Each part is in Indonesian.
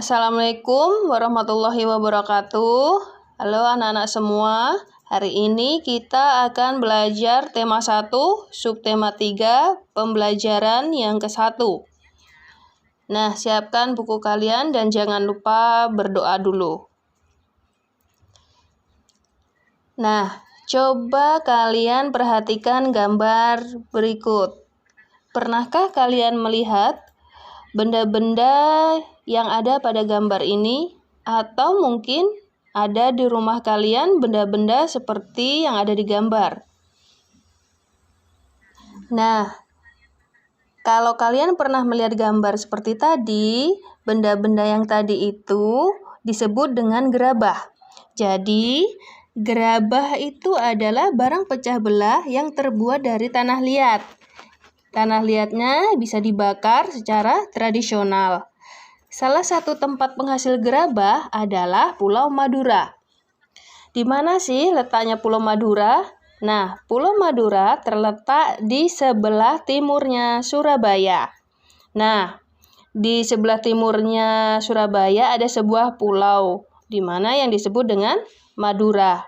Assalamualaikum warahmatullahi wabarakatuh. Halo anak-anak semua. Hari ini kita akan belajar tema 1, subtema 3, pembelajaran yang ke-1. Nah, siapkan buku kalian dan jangan lupa berdoa dulu. Nah, coba kalian perhatikan gambar berikut. Pernahkah kalian melihat benda-benda yang ada pada gambar ini, atau mungkin ada di rumah kalian benda-benda seperti yang ada di gambar? Nah, kalau kalian pernah melihat gambar seperti tadi, benda-benda yang tadi itu disebut dengan gerabah. Jadi, gerabah itu adalah barang pecah belah yang terbuat dari tanah liat. Tanah liatnya bisa dibakar secara tradisional. Salah satu tempat penghasil gerabah adalah Pulau Madura. Di mana sih letaknya Pulau Madura? Nah, Pulau Madura terletak di sebelah timurnya Surabaya. Nah, di sebelah timurnya Surabaya ada sebuah pulau, di mana yang disebut dengan Madura.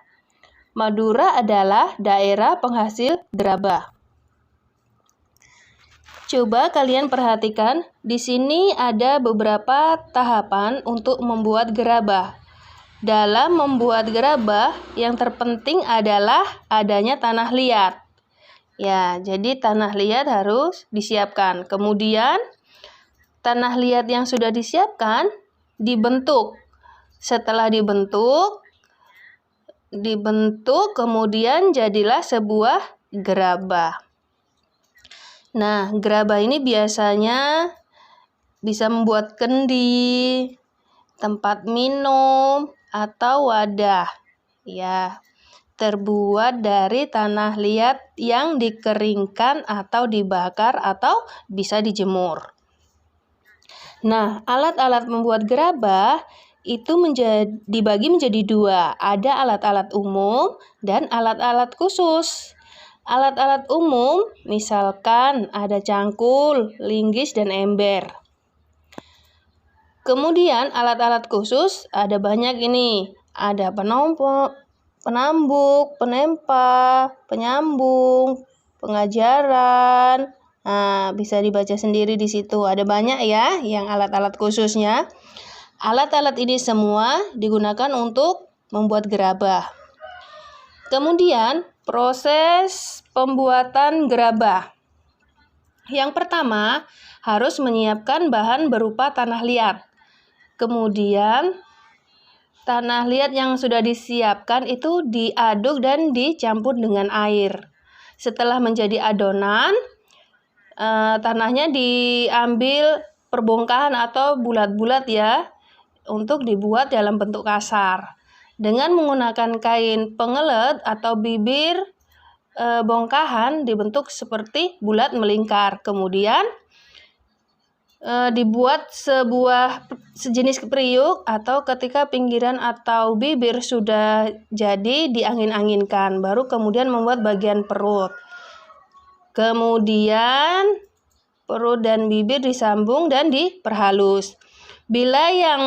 Madura adalah daerah penghasil gerabah. Coba kalian perhatikan, di sini ada beberapa tahapan untuk membuat gerabah. Dalam membuat gerabah, yang terpenting adalah adanya tanah liat. Ya, jadi tanah liat harus disiapkan. Kemudian, tanah liat yang sudah disiapkan dibentuk. Setelah dibentuk kemudian jadilah sebuah gerabah. Nah, gerabah ini biasanya bisa membuat kendi, tempat minum, atau wadah. Ya, terbuat dari tanah liat yang dikeringkan atau dibakar atau bisa dijemur. Nah, alat-alat membuat gerabah itu dibagi menjadi 2. Ada alat-alat umum dan alat-alat khusus. Alat-alat umum misalkan ada cangkul, linggis, dan ember. Kemudian alat-alat khusus ada banyak ini. Ada penambuk, penempa, penyambung, pengajaran. Nah, bisa dibaca sendiri di situ. Ada banyak ya yang alat-alat khususnya. Alat-alat ini semua digunakan untuk membuat gerabah. Kemudian proses pembuatan gerabah. Yang pertama, harus menyiapkan bahan berupa tanah liat. Kemudian, tanah liat yang sudah disiapkan itu diaduk dan dicampur dengan air. Setelah menjadi adonan, tanahnya diambil perbongkahan atau bulat-bulat ya, untuk dibuat dalam bentuk kasar. Dengan menggunakan kain pengelet atau bibir bongkahan dibentuk seperti bulat melingkar. Kemudian dibuat sejenis periuk, atau ketika pinggiran atau bibir sudah jadi diangin-anginkan, baru kemudian membuat bagian perut. Kemudian perut dan bibir disambung dan diperhalus. Bila yang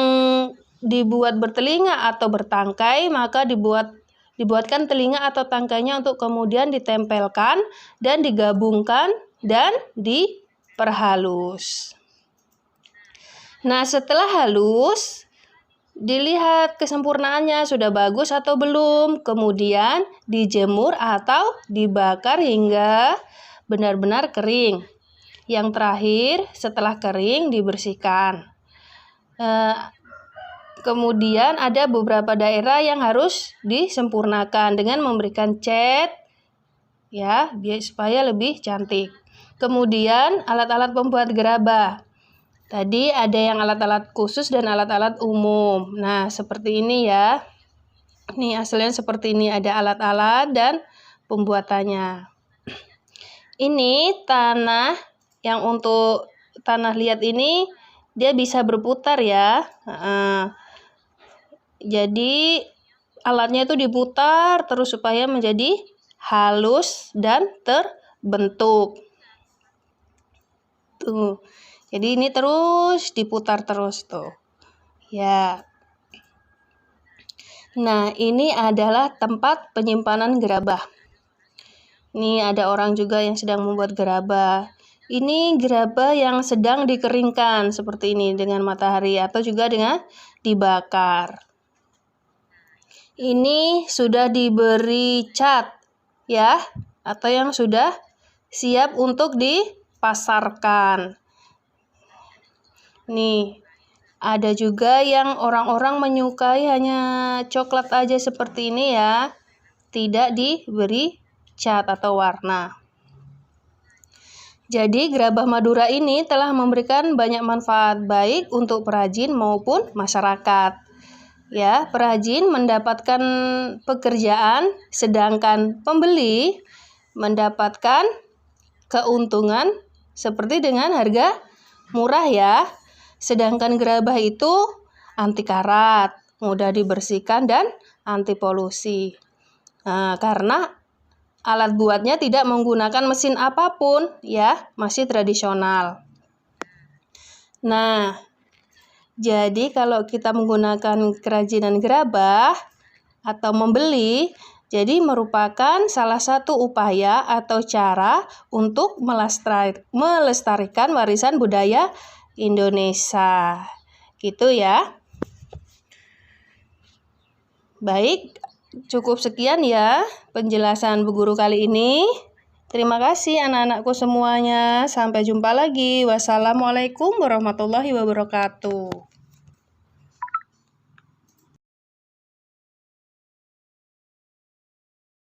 dibuat bertelinga atau bertangkai, maka dibuatkan telinga atau tangkainya untuk kemudian ditempelkan dan digabungkan dan diperhalus. Nah, setelah halus, dilihat kesempurnaannya sudah bagus atau belum. Kemudian dijemur atau dibakar hingga benar-benar kering. Yang terakhir, setelah kering dibersihkan. Kemudian ada beberapa daerah yang harus disempurnakan dengan memberikan cat ya, biar supaya lebih cantik. Kemudian alat-alat pembuat gerabah. Tadi ada yang alat-alat khusus dan alat-alat umum. Nah, seperti ini ya. Ini hasilnya seperti ini, ada alat-alat dan pembuatannya. Ini tanah yang untuk tanah liat ini dia bisa berputar ya. Jadi alatnya itu diputar terus supaya menjadi halus dan terbentuk. Tuh. Jadi ini terus diputar terus tuh. Ya. Nah, ini adalah tempat penyimpanan gerabah. Ini ada orang juga yang sedang membuat gerabah. Ini gerabah yang sedang dikeringkan seperti ini dengan matahari atau juga dengan dibakar. Ini sudah diberi cat ya, atau yang sudah siap untuk dipasarkan. Nih, ada juga yang orang-orang menyukai hanya coklat aja seperti ini ya, tidak diberi cat atau warna. Jadi gerabah Madura ini telah memberikan banyak manfaat baik untuk perajin maupun masyarakat. Ya, perajin mendapatkan pekerjaan, sedangkan pembeli mendapatkan keuntungan seperti dengan harga murah ya. Sedangkan gerabah itu anti karat, mudah dibersihkan dan anti polusi. Nah, karena alat buatnya tidak menggunakan mesin apapun ya, masih tradisional. Nah, jadi kalau kita menggunakan kerajinan gerabah atau membeli, jadi merupakan salah satu upaya atau cara untuk melestarikan warisan budaya Indonesia. Gitu ya. Baik, cukup sekian ya penjelasan Bu Guru kali ini. Terima kasih anak-anakku semuanya. Sampai jumpa lagi. Wassalamualaikum warahmatullahi wabarakatuh.